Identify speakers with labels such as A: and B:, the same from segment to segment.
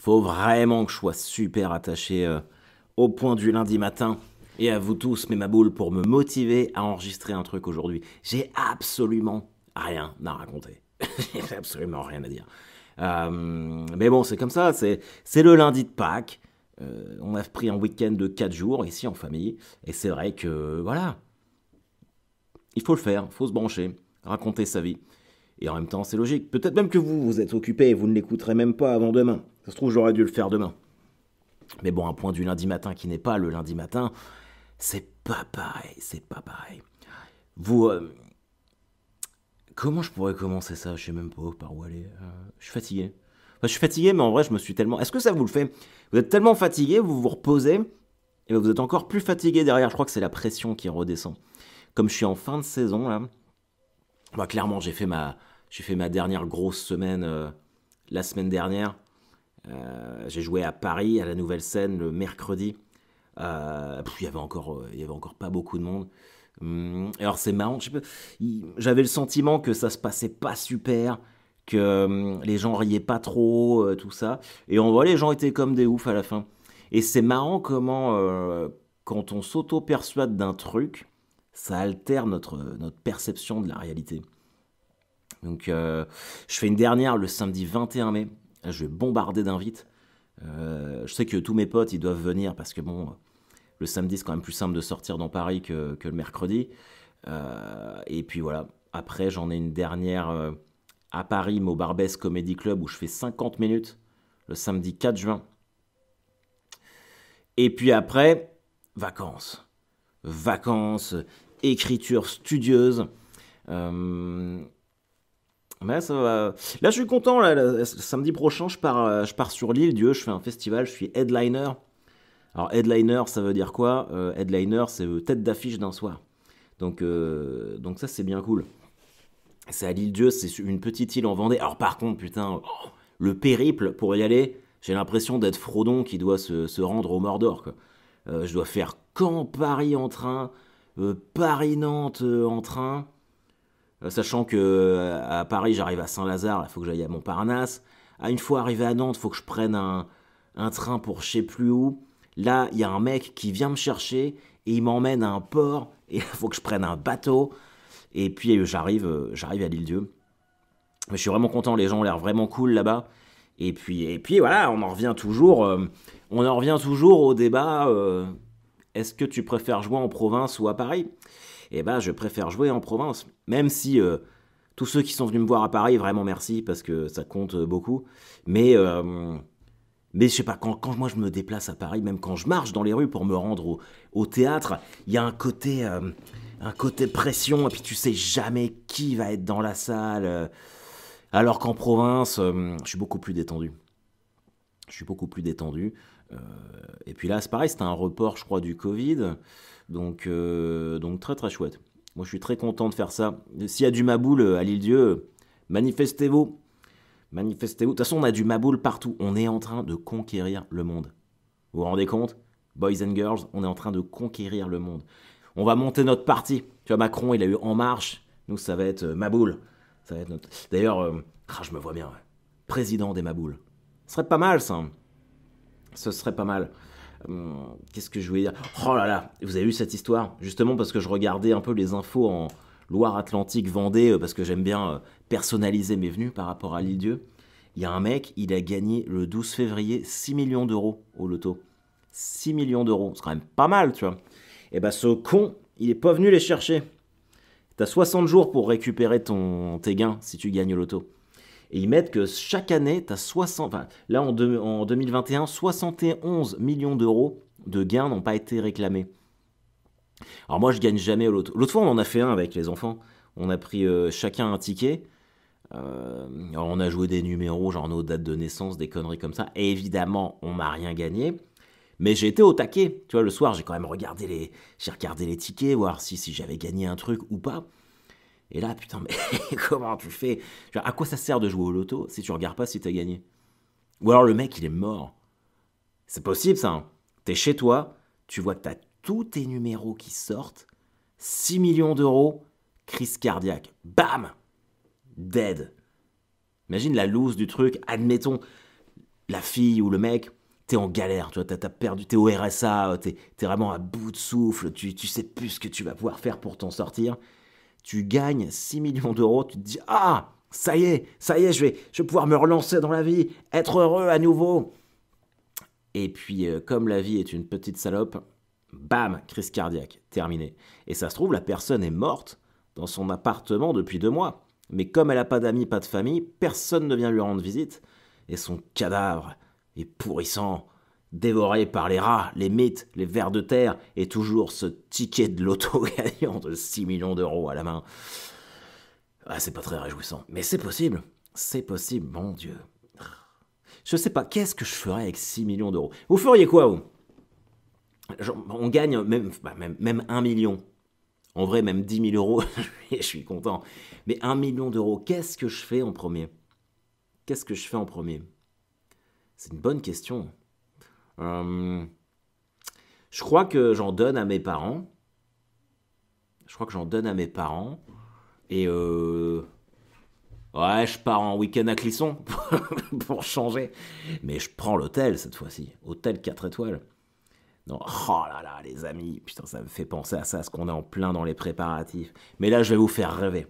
A: Faut vraiment que je sois super attaché au point du lundi matin. Et à vous tous, mes maboules, pour me motiver à enregistrer un truc aujourd'hui. J'ai absolument rien à raconter. J'ai absolument rien à dire. Mais bon, c'est comme ça, c'est le lundi de Pâques. On a pris un week-end de 4 jours ici en famille. Et c'est vrai que, voilà, il faut le faire, il faut se brancher, raconter sa vie. Et en même temps, c'est logique. Peut-être même que vous êtes occupé et vous ne l'écouterez même pas avant demain. Ça se trouve, j'aurais dû le faire demain. Mais bon, un point du lundi matin qui n'est pas le lundi matin, c'est pas pareil, c'est pas pareil. Vous, comment je pourrais commencer ça? Je sais même pas par où aller. Je suis fatigué. Enfin, je suis fatigué, mais en vrai, je me suis tellement. Est-ce que ça vous le fait? Vous êtes tellement fatigué, vous vous reposez, et vous êtes encore plus fatigué derrière. Je crois que c'est la pression qui redescend. Comme je suis en fin de saison là, moi clairement j'ai fait ma dernière grosse semaine la semaine dernière. J'ai joué à Paris à la Nouvelle Scène le mercredi. Il y avait encore pas beaucoup de monde. Alors c'est marrant, je sais pas, j'avais le sentiment que ça se passait pas super, que les gens riaient pas trop, tout ça. Et on voit les gens étaient comme des oufs à la fin. Et c'est marrant comment, quand on s'auto-persuade d'un truc, ça altère notre perception de la réalité. Donc je fais une dernière le samedi 21 mai. Là, je vais bombarder d'invites. Je sais que tous mes potes ils doivent venir parce que bon, le samedi c'est quand même plus simple de sortir dans Paris que le mercredi. Et puis voilà. Après j'en ai une dernière à Paris, mais au Barbès Comedy Club où je fais 50 minutes le samedi 4 juin. Et puis après, vacances. Vacances, écriture studieuse. Euh, Ouais, ça va. Là, je suis content. Là, samedi prochain, je pars sur l'île Dieu. Je fais un festival. Je suis headliner. Alors, headliner, ça veut dire quoi? Headliner, c'est tête d'affiche d'un soir. Donc ça, c'est bien cool. C'est à l'île Dieu. C'est une petite île en Vendée. Alors, par contre, putain, le périple pour y aller, j'ai l'impression d'être Frodon qui doit se rendre au Mordor, quoi. Je dois faire Caen, Paris en train, Paris-Nantes en train. Sachant que à Paris, j'arrive à Saint-Lazare, il faut que j'aille à Montparnasse. Une fois arrivé à Nantes, il faut que je prenne un train pour je sais plus où. Là, il y a un mec qui vient me chercher et il m'emmène à un port et il faut que je prenne un bateau. Et puis j'arrive à l'île-Dieu. Mais je suis vraiment content, les gens ont l'air vraiment cool là-bas. Et puis voilà, on en revient toujours au débat. Est-ce que tu préfères jouer en province ou à Paris? Eh ben, je préfère jouer en province. Même si tous ceux qui sont venus me voir à Paris, vraiment merci, parce que ça compte beaucoup. Mais je sais pas, quand moi je me déplace à Paris, même quand je marche dans les rues pour me rendre au théâtre, il y a un côté pression, et puis tu sais jamais qui va être dans la salle. Alors qu'en province, je suis beaucoup plus détendu. Je suis beaucoup plus détendu. Euh, et puis là, c'est pareil, c'était un report, je crois, du Covid. Donc très très chouette. Moi, je suis très content de faire ça. S'il y a du Maboule à l'île-Dieu, manifestez-vous. Manifestez-vous. De toute façon, on a du Maboule partout. On est en train de conquérir le monde. Vous vous rendez compte? Boys and girls, on est en train de conquérir le monde. On va monter notre parti. Tu vois, Macron, il a eu En Marche. Nous, ça va être Maboule. Ça va être notre... D'ailleurs, je me vois bien. Ouais. Président des Maboules. Ce serait pas mal, ça. Ce serait pas mal. Qu'est-ce que je voulais dire? Oh là là, vous avez vu cette histoire? Justement parce que je regardais un peu les infos en Loire-Atlantique, Vendée, parce que j'aime bien personnaliser mes venues par rapport à l'île-Dieu. Il y a un mec, il a gagné le 12 février 6 millions d'euros au loto. 6 millions d'euros, c'est quand même pas mal, tu vois. Et bah ce con, il est pas venu les chercher. T'as 60 jours pour récupérer tes gains si tu gagnes au loto. Et ils mettent que chaque année, tu as 60. Enfin, là, en 2021, 71 millions d'euros de gains n'ont pas été réclamés. Alors, moi, je gagne jamais au loto. L'autre fois, on en a fait un avec les enfants. On a pris chacun un ticket. Alors, on a joué des numéros, genre nos dates de naissance, des conneries comme ça. Et évidemment, on m'a rien gagné. Mais j'ai été au taquet. Tu vois, le soir, j'ai regardé les tickets, voir si j'avais gagné un truc ou pas. Et là, putain, mais comment tu fais? Genre, à quoi ça sert de jouer au loto si tu regardes pas si t'as gagné? Ou alors le mec, il est mort. C'est possible, ça. Hein. T'es chez toi, tu vois que t'as tous tes numéros qui sortent, 6 millions d'euros, crise cardiaque. Bam! Dead. Imagine la loose du truc. Admettons, la fille ou le mec, t'es en galère, tu vois, t'as perdu, t'es au RSA, t'es vraiment à bout de souffle, tu sais plus ce que tu vas pouvoir faire pour t'en sortir. Tu gagnes 6 millions d'euros, tu te dis, ah, ça y est, je vais pouvoir me relancer dans la vie, être heureux à nouveau. Et puis, comme la vie est une petite salope, bam, crise cardiaque, terminé. Et ça se trouve, la personne est morte dans son appartement depuis 2 mois. Mais comme elle n'a pas d'amis, pas de famille, personne ne vient lui rendre visite. Et son cadavre est pourrissant, dévoré par les rats, les mythes, les vers de terre, et toujours ce ticket de loto gagnant de 6 millions d'euros à la main. Ah, c'est pas très réjouissant. Mais c'est possible, mon Dieu. Je sais pas, qu'est-ce que je ferais avec 6 millions d'euros? Vous feriez quoi, vous? Genre, on gagne même 1 million. En vrai, même 10 000 euros, je suis content. Mais 1 million d'euros, qu'est-ce que je fais en premier? Qu'est-ce que je fais en premier? C'est une bonne question. Je crois que j'en donne à mes parents. Et ouais, je pars en week-end à Clisson pour changer. Mais je prends l'hôtel cette fois-ci. Hôtel 4 étoiles. Non, oh là là, les amis, putain, ça me fait penser à ça, ce qu'on est en plein dans les préparatifs. Mais là, je vais vous faire rêver.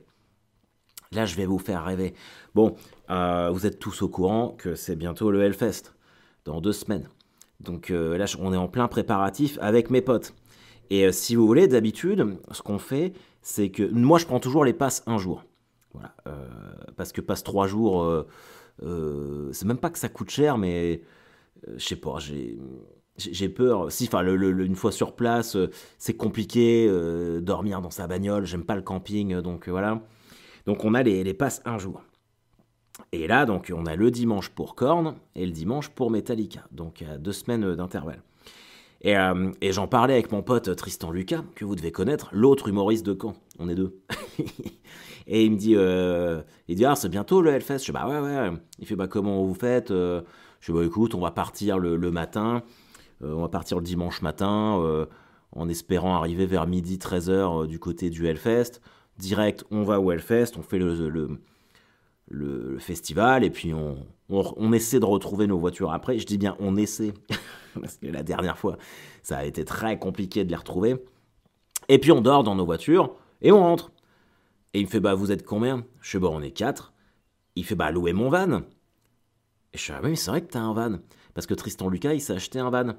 A: Bon, vous êtes tous au courant que c'est bientôt le Hellfest, dans 2 semaines. Donc là, on est en plein préparatif avec mes potes. Et si vous voulez, d'habitude, ce qu'on fait, c'est que moi, je prends toujours les passes un jour. Voilà, parce que passe 3 jours, c'est même pas que ça coûte cher, mais je sais pas, j'ai peur. Si, enfin, une fois sur place, c'est compliqué, dormir dans sa bagnole. J'aime pas le camping, donc voilà. Donc on a les passes un jour. Et là, donc, on a le dimanche pour Korn et le dimanche pour Metallica. Donc, il y a 2 semaines d'intervalle. Et j'en parlais avec mon pote Tristan Lucas, que vous devez connaître, l'autre humoriste de Caen. On est 2. Et il me dit, ah, c'est bientôt le Hellfest. Je dis, bah ouais. Il fait, bah comment vous faites? Je dis, bah écoute, on va partir le matin. On va partir le dimanche matin, en espérant arriver vers midi, 13h du côté du Hellfest. Direct, on va au Hellfest, on fait le festival, et puis on essaie de retrouver nos voitures après. Je dis bien on essaie, parce que la dernière fois, ça a été très compliqué de les retrouver. Et puis on dort dans nos voitures, et on rentre. Et il me fait, bah vous êtes combien? Je fais, bah on est 4. Il fait, bah louez mon van. Et je suis, ah oui, mais c'est vrai que t'as un van. Parce que Tristan Lucas, il s'est acheté un van.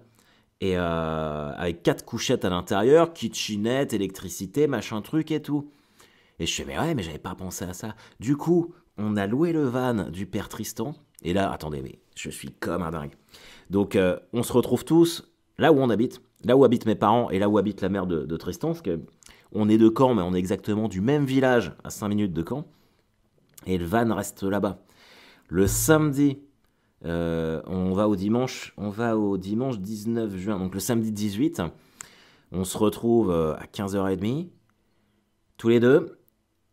A: Et avec 4 couchettes à l'intérieur, kitchenette, électricité, machin truc et tout. Et je fais, mais ouais, mais j'avais pas pensé à ça. Du coup, on a loué le van du père Tristan. Et là, attendez, mais je suis comme un dingue. Donc, on se retrouve tous là où on habite, là où habitent mes parents et là où habite la mère de Tristan. Parce que on est de Caen, mais on est exactement du même village à 5 minutes de Caen. Et le van reste là-bas. Le samedi, on va au dimanche 19 juin. Donc, le samedi 18, on se retrouve à 15h30, tous les deux,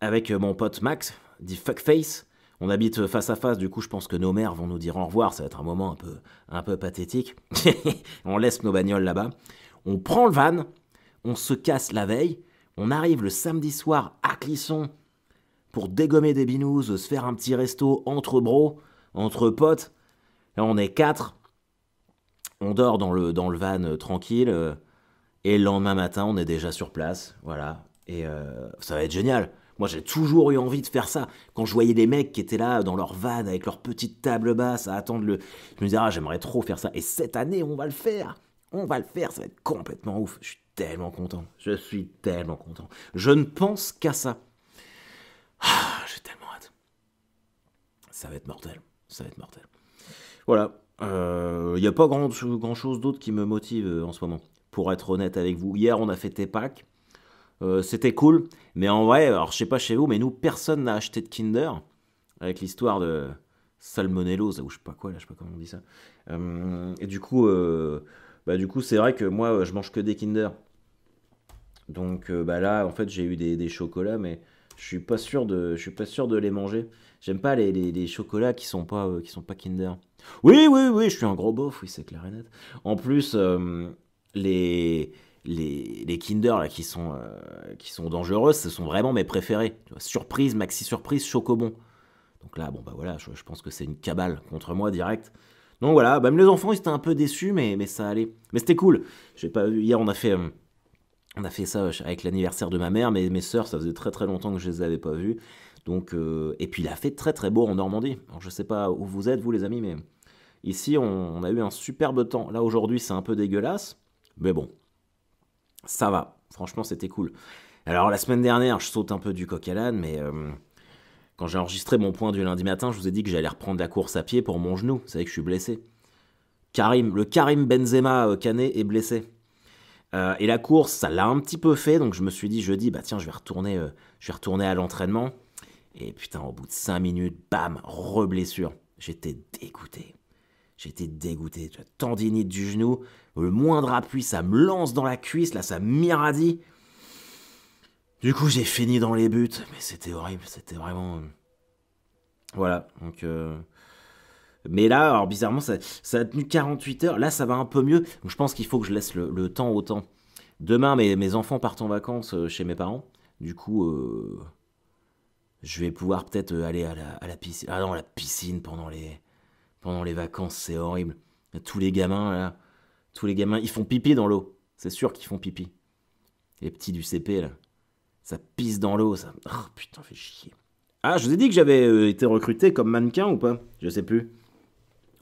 A: avec mon pote Max, dit Fuckface. On habite face à face, du coup je pense que nos mères vont nous dire au revoir, ça va être un moment un peu pathétique. On laisse nos bagnoles là-bas. On prend le van, on se casse la veille, on arrive le samedi soir à Clisson pour dégommer des binous, se faire un petit resto entre bros, entre potes. Là on est 4, on dort dans le van tranquille, et le lendemain matin on est déjà sur place, voilà. Et ça va être génial. Moi, j'ai toujours eu envie de faire ça. Quand je voyais les mecs qui étaient là dans leur van avec leur petite table basse à attendre je me disais, ah, j'aimerais trop faire ça. Et cette année, on va le faire. Ça va être complètement ouf. Je suis tellement content. Je ne pense qu'à ça. Ah, j'ai tellement hâte. Ça va être mortel. Voilà. Il n'y a pas grand chose d'autre qui me motive en ce moment. Pour être honnête avec vous. Hier, on a fêté Pâques. C'était cool, mais en vrai, alors je sais pas chez vous, mais nous, personne n'a acheté de Kinder, avec l'histoire de salmonellose, ou je sais pas quoi, là, je sais pas comment on dit ça. Et du coup, c'est vrai que moi, je mange que des Kinder. Donc là, en fait, j'ai eu des chocolats, mais je suis pas sûr de les manger. J'aime pas les chocolats qui sont pas Kinder. Oui, je suis un gros beauf, oui, c'est clair et net. En plus, les Kinder là, qui sont dangereuses, ce sont vraiment mes préférés. Tu vois, surprise, maxi surprise, chocobon. Donc là, bon bah voilà, je pense que c'est une cabale contre moi direct. Donc voilà, même les enfants ils étaient un peu déçus, mais ça allait. Mais c'était cool. J'ai pas hier on a fait ça avec l'anniversaire de ma mère, mais mes sœurs ça faisait très très longtemps que je les avais pas vues. Donc et puis il a fait très très beau en Normandie. Alors je sais pas où vous êtes vous les amis, mais ici on a eu un superbe temps. Là aujourd'hui c'est un peu dégueulasse, mais bon ça va. Franchement c'était cool. Alors la semaine dernière je saute un peu du coq à l'âne, mais quand j'ai enregistré mon point du lundi matin, je vous ai dit que j'allais reprendre la course à pied pour mon genou. Vous savez que je suis blessé. Le Karim Benzema Canet est blessé. Et la course, ça l'a un petit peu fait, donc je me suis dit jeudi, bah tiens, je vais retourner à l'entraînement. Et putain, au bout de 5 minutes, bam, reblessure. J'étais dégoûté. J'étais dégoûté. Tendinite du genou, le moindre appui, ça me lance dans la cuisse, là, ça m'irradie. Du coup, j'ai fini dans les buts, mais c'était horrible, c'était vraiment... Voilà, donc... Mais là, alors bizarrement, ça a tenu 48 heures. Là, ça va un peu mieux. Donc, je pense qu'il faut que je laisse le temps au temps. Demain, mes enfants partent en vacances chez mes parents. Du coup, je vais pouvoir peut-être aller à la piscine. Ah non, la piscine pendant les vacances, c'est horrible. Tous les gamins, là, tous les gamins, ils font pipi dans l'eau. C'est sûr qu'ils font pipi. Les petits du CP, là. Ça pisse dans l'eau, ça. Oh putain, fait chier. Ah, je vous ai dit que j'avais été recruté comme mannequin ou pas? Je sais plus.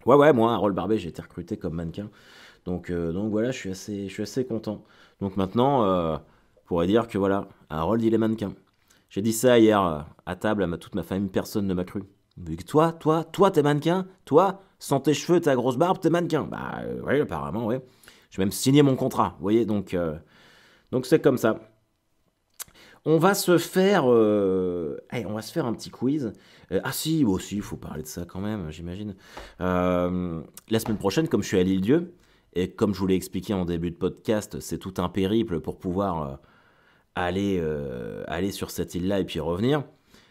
A: Ouais, moi, Harold Barbet, j'ai été recruté comme mannequin. Donc voilà, je suis assez content. Donc maintenant, on pourrait dire que voilà, Harold, il est mannequin. J'ai dit ça hier à table à toute ma famille, personne ne m'a cru. Mais toi, t'es mannequin? Toi, sans tes cheveux, ta grosse barbe, t'es mannequin? Bah, oui, apparemment, ouais. J'ai même signé mon contrat, vous voyez, donc c'est comme ça. On va se faire, on va se faire un petit quiz. Ah si, aussi, il faut parler de ça quand même, j'imagine. La semaine prochaine, comme je suis à l'Île-Dieu, et comme je vous l'ai expliqué en début de podcast, c'est tout un périple pour pouvoir aller sur cette île-là et puis revenir.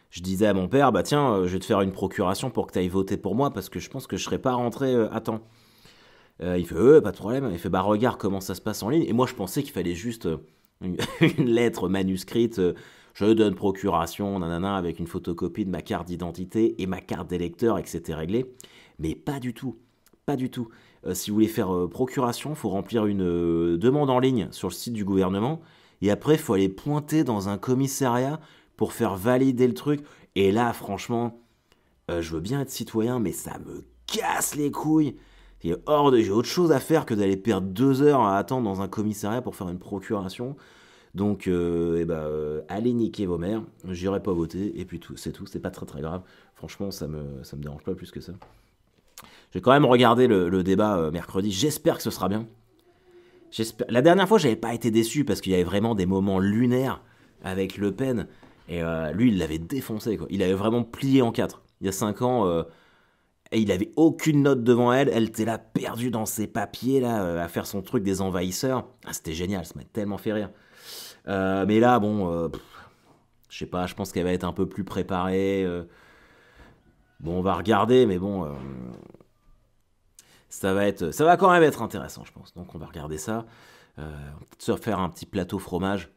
A: Je disais à mon père, bah tiens, je vais te faire une procuration pour que tu ailles voter pour moi parce que je pense que je serai pas rentré à temps. Il fait, pas de problème. Il fait, bah regarde comment ça se passe en ligne. Et moi, je pensais qu'il fallait juste une, une lettre manuscrite. Je donne procuration, nanana, avec une photocopie de ma carte d'identité et ma carte d'électeur et que c'était réglé. Mais pas du tout. Pas du tout. Si vous voulez faire procuration, il faut remplir une demande en ligne sur le site du gouvernement. Et après, il faut aller pointer dans un commissariat pour faire valider le truc. Et là, franchement, je veux bien être citoyen, mais ça me casse les couilles. J'ai autre chose à faire que d'aller perdre 2 heures à attendre dans un commissariat pour faire une procuration. Donc, allez niquer vos mères. J'irai pas voter et puis tout, c'est pas très très grave. Franchement, ça me dérange pas plus que ça. J'ai quand même regardé le débat mercredi. J'espère que ce sera bien. La dernière fois, j'avais pas été déçu parce qu'il y avait vraiment des moments lunaires avec Le Pen. Et lui, il l'avait défoncé, quoi. Il avait vraiment plié en quatre. Il y a 5 ans, et il avait aucune note devant elle. Elle était là, perdue dans ses papiers, là, à faire son truc des envahisseurs. Ah, c'était génial, ça m'a tellement fait rire. Mais là, bon, je sais pas, je pense qu'elle va être un peu plus préparée. Bon, on va regarder, mais bon, ça va quand même être intéressant, je pense. Donc on va regarder ça. On va peut-être se faire un petit plateau fromage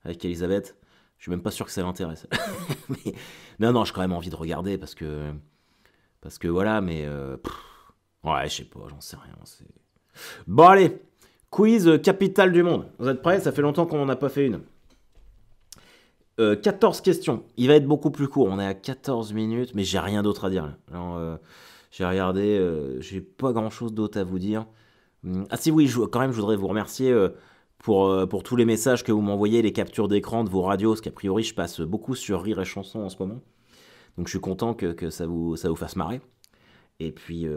A: avec Elisabeth. Je suis même pas sûr que ça l'intéresse. Mais, non, j'ai quand même envie de regarder parce que voilà, mais ouais, je sais pas, j'en sais rien. Bon allez, quiz capitale du monde. Vous êtes prêts? Ça fait longtemps qu'on n'en a pas fait une. 14 questions. Il va être beaucoup plus court. On est à 14 minutes, mais j'ai rien d'autre à dire. Là. Alors, j'ai regardé, j'ai pas grand chose d'autre à vous dire. Ah si oui, quand même, je voudrais vous remercier pour tous les messages que vous m'envoyez, les captures d'écran de vos radios, parce qu'a priori, je passe beaucoup sur Rire et Chanson en ce moment. Donc je suis content que ça vous fasse marrer. Et puis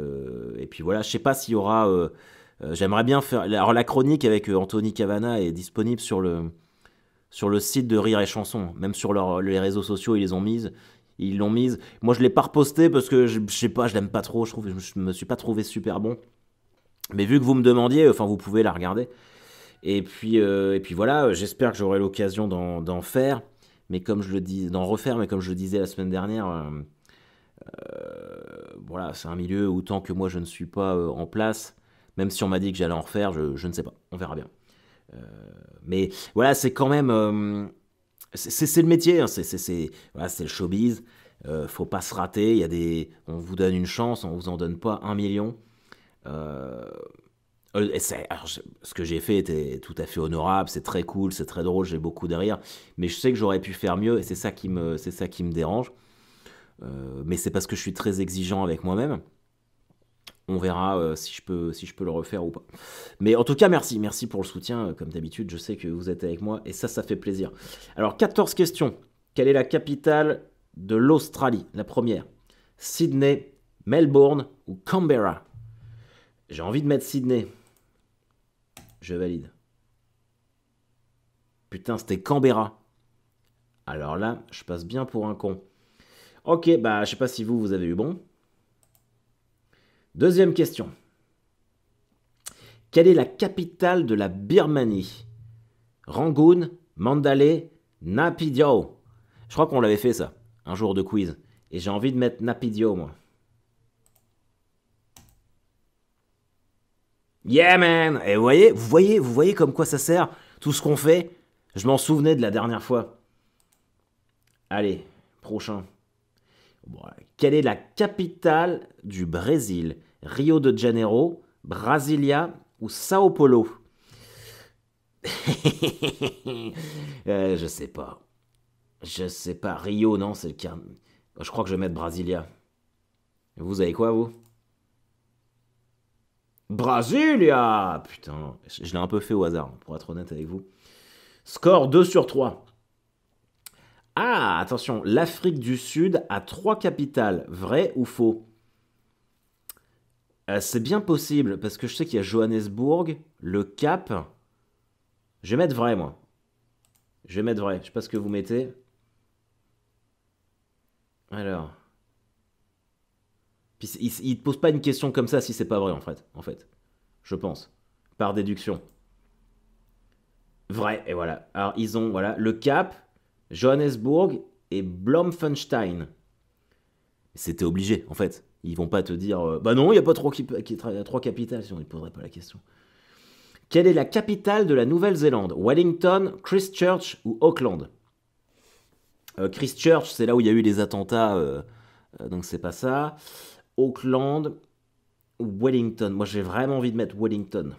A: voilà, je sais pas s'il y aura... j'aimerais bien faire... Alors la chronique avec Anthony Cavana est disponible sur le site de Rire et Chanson. Même sur les réseaux sociaux, ils l'ont mise. Moi, je l'ai pas repostée parce que je sais pas, je l'aime pas trop. Je me suis pas trouvé super bon. Mais vu que vous me demandiez, enfin, vous pouvez la regarder. Et puis voilà, j'espère que j'aurai l'occasion d'en faire. Mais comme je le dis, d'en refaire, mais comme je le disais la semaine dernière, voilà, c'est un milieu où tant que moi je ne suis pas en place, même si on m'a dit que j'allais en refaire, je ne sais pas, on verra bien. Mais voilà, c'est quand même, c'est le métier, hein, voilà, c'est le showbiz. Faut pas se rater. On vous donne une chance, on vous en donne pas 1 million. Euh, alors, ce que j'ai fait était tout à fait honorable, c'est très cool, c'est très drôle, j'ai beaucoup de rire, mais je sais que j'aurais pu faire mieux et c'est ça qui me dérange. Mais c'est parce que je suis très exigeant avec moi-même. On verra si je peux le refaire ou pas. Mais en tout cas, merci pour le soutien. Comme d'habitude, je sais que vous êtes avec moi et ça fait plaisir. Alors, 14 questions. Quelle est la capitale de l'Australie? La première. Sydney, Melbourne ou Canberra? J'ai envie de mettre Sydney. Je valide. Putain, c'était Canberra. Alors là, je passe bien pour un con. Ok, bah je sais pas si vous avez eu bon. Deuxième question. Quelle est la capitale de la Birmanie? Rangoon, Mandalay, Naypyidaw. Je crois qu'on l'avait fait ça, un jour de quiz. Et j'ai envie de mettre Naypyidaw, moi. Yeah, man! Et vous voyez comme quoi ça sert, tout ce qu'on fait? Je m'en souvenais de la dernière fois. Allez, prochain. Bon, quelle est la capitale du Brésil? Rio de Janeiro, Brasilia ou Sao Paulo? Je sais pas. Je sais pas. Rio, non, c'est le cas. Je crois que je vais mettre Brasilia. Vous avez quoi, vous? Brasilia! Putain, je l'ai un peu fait au hasard, pour être honnête avec vous. Score 2 sur 3. Ah, attention, l'Afrique du Sud a 3 capitales. Vrai ou faux? C'est bien possible, parce que je sais qu'il y a Johannesburg, le Cap. Je vais mettre vrai, moi. Je vais mettre vrai. Je sais pas ce que vous mettez. Alors. Puis il te pose pas une question comme ça si c'est pas vrai, en fait. Je pense. Par déduction. Vrai, et voilà. Alors, ils ont, voilà, le Cap, Johannesburg et Bloemfontein. C'était obligé, en fait. Ils vont pas te dire, bah non, il n'y a pas trois capitales, sinon ils ne poseraient pas la question. Quelle est la capitale de la Nouvelle-Zélande? Wellington, Christchurch ou Auckland? Christchurch, c'est là où il y a eu les attentats, donc c'est pas ça. Auckland ou Wellington? Moi, j'ai vraiment envie de mettre Wellington.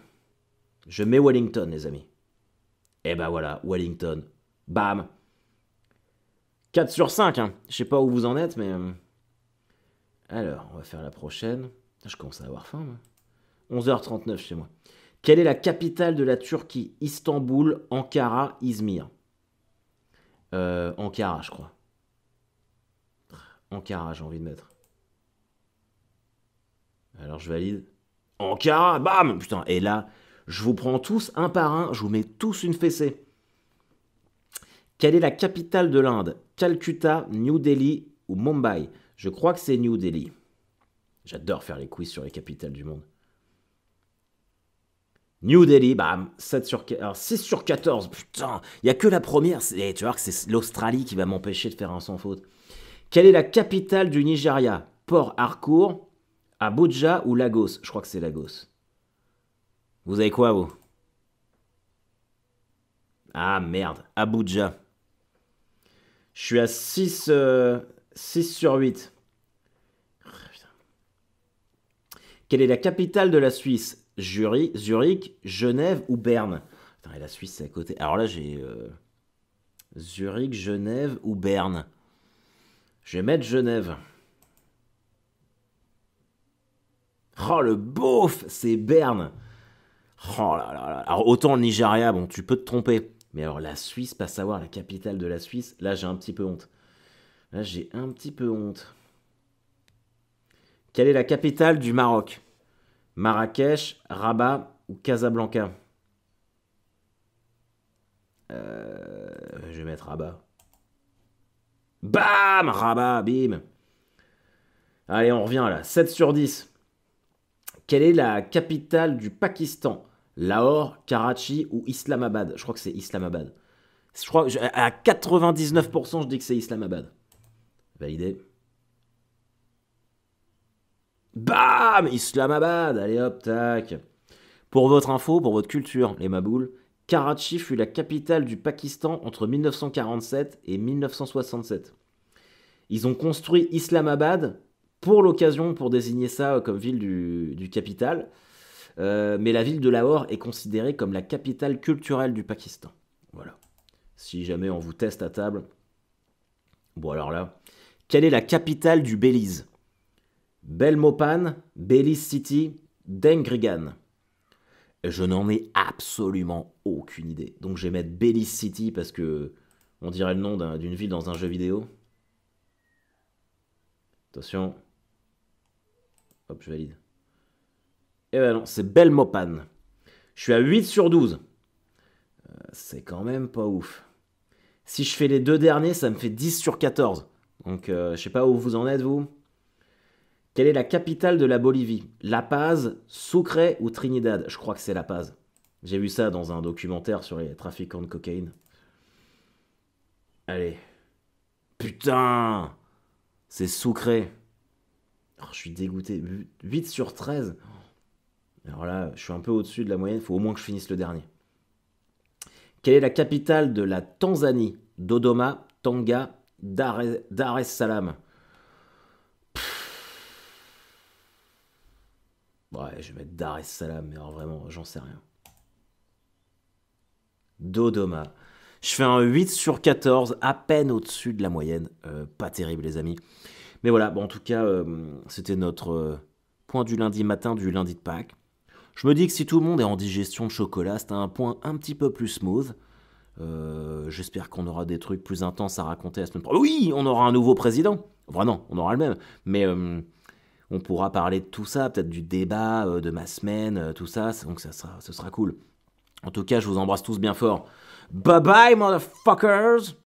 A: Je mets Wellington, les amis. Et ben voilà, Wellington. Bam. 4 sur 5, hein. Je sais pas où vous en êtes, mais... Alors, on va faire la prochaine. Je commence à avoir faim, moi. 11h39 chez moi. Quelle est la capitale de la Turquie? Istanbul, Ankara, Izmir. Ankara, je crois. Ankara, j'ai envie de mettre. Alors, je valide. Ankara, bam! Putain, et là, je vous prends tous un par un, je vous mets tous une fessée. Quelle est la capitale de l'Inde? Calcutta, New Delhi ou Mumbai? Je crois que c'est New Delhi. J'adore faire les quiz sur les capitales du monde. New Delhi, bam, 6 sur 14, putain, il n'y a que la première, tu vois que c'est l'Australie qui va m'empêcher de faire un sans faute. Quelle est la capitale du Nigeria? Port Harcourt, Abuja ou Lagos? Je crois que c'est Lagos. Vous avez quoi, vous? Ah, merde, Abuja. Je suis à 6 sur 8. Quelle est la capitale de la Suisse? Zurich, Genève ou Berne? Putain, et la Suisse, c'est à côté. Alors là, j'ai Zurich, Genève ou Berne. Je vais mettre Genève. Oh, le beauf, c'est Berne. Oh là là là. Alors, autant le Nigeria, bon, tu peux te tromper. Mais alors, la Suisse, pas savoir la capitale de la Suisse, là, j'ai un petit peu honte. Là, j'ai un petit peu honte. Quelle est la capitale du Maroc? Marrakech, Rabat ou Casablanca? Je vais mettre Rabat. Bam! Rabat, bim! Allez, on revient là. 7 sur 10. Quelle est la capitale du Pakistan? Lahore, Karachi ou Islamabad? Je crois que c'est Islamabad. Je crois à 99%, je dis que c'est Islamabad. Validé. Bam! Islamabad! Allez hop, tac. Pour votre info, pour votre culture, les maboules, Karachi fut la capitale du Pakistan entre 1947 et 1967. Ils ont construit Islamabad pour l'occasion, pour désigner ça comme ville du capital. Mais la ville de Lahore est considérée comme la capitale culturelle du Pakistan. Voilà. Si jamais on vous teste à table. Bon alors là, quelle est la capitale du Belize? Belmopan, Belize City, Dengrigan. Je n'en ai absolument aucune idée. Donc je vais mettre Belize City parce que on dirait le nom d'une ville dans un jeu vidéo. Attention. Hop, je valide. Eh ben non, c'est Belmopan. Je suis à 8 sur 12. C'est quand même pas ouf. Si je fais les deux derniers, ça me fait 10 sur 14. Donc je sais pas où vous en êtes, vous. Quelle est la capitale de la Bolivie? La Paz, Sucre ou Trinidad? Je crois que c'est La Paz. J'ai vu ça dans un documentaire sur les trafiquants de cocaïne. Allez. Putain! C'est Sucre. Oh, je suis dégoûté. 8 sur 13. Alors là, je suis un peu au-dessus de la moyenne. Il faut au moins que je finisse le dernier. Quelle est la capitale de la Tanzanie? Dodoma, Tanga, Dar es Salaam. Ouais, je vais mettre Dar es Salaam, mais alors vraiment, j'en sais rien. Dodoma. Je fais un 8 sur 14, à peine au-dessus de la moyenne. Pas terrible, les amis. Mais voilà, bon, en tout cas, c'était notre point du lundi matin, du lundi de Pâques. Je me dis que si tout le monde est en digestion de chocolat, c'est un point un petit peu plus smooth. J'espère qu'on aura des trucs plus intenses à raconter la semaine prochaine. Oui, on aura un nouveau président. Enfin non, on aura le même. Mais on pourra parler de tout ça, peut-être du débat de ma semaine, tout ça. Donc ce sera cool. En tout cas, je vous embrasse tous bien fort. Bye bye, motherfuckers!